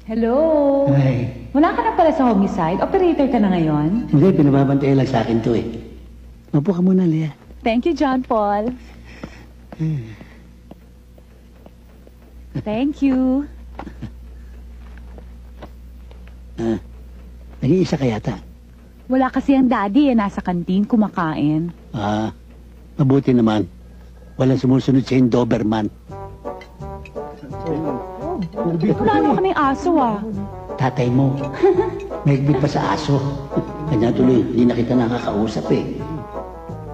Hello? Ay, Wala ka na pala sa homicide? Operator ka na ngayon? hindi, pinababantay lang sa akin to eh. Mapo ka muna, Lea. Thank you, John Paul. Thank you. Nag-iisa ka yata. Wala kasi ang daddy nasa kantin kumakain. Mabuti naman. Walang sumusunod sa Doberman. Wala naman kaming aso Tatay mo. Mahigpit pa sa aso. Kanya tuloy, hindi na kita nakakausap eh.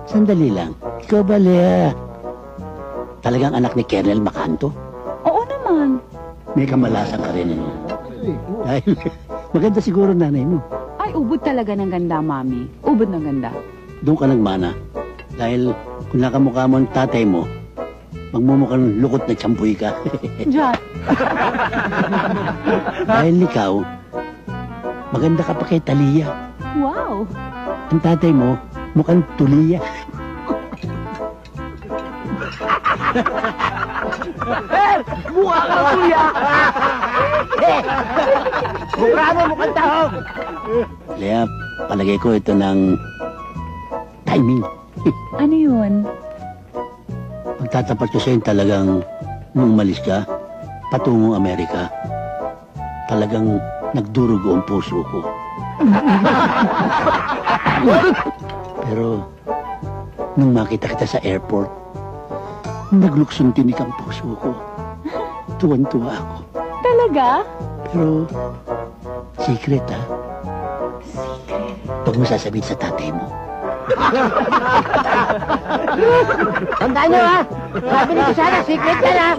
Sandali lang. Ikaw ba, Lea? Talagang anak ni Colonel Macanto? Oo naman. May kamalasan ka rin, ano? Dahil maganda siguro nanay mo. Ay, ubod talaga ng ganda, mami. Ubod ng ganda. Doon ka nagmana. Dahil kung nakamukha mo ang tatay mo, magmumukhang lukot na tsampuy ka. John. Dahil ikaw, maganda ka pa kay Talia. Wow. Ang tatay mo, mukhang tuliya. Mukha ka kuya! Mukha mo mukhang tahong! Lea, palagay ko ito ng timing. Ano yun? Magtatapat ko sa'yo talagang nung umalis ka, patungong Amerika, talagang nagdurugo ang puso ko. Pero, nung makita kita sa airport, nagluksong tinik ang puso ko. Tuwan-tuwa ako. Talaga? Pero, secret ha? Secret. Huwag mo sasabihin sa tatay mo. Tandaan nyo ha! Sabi nito sana, secret yan ha!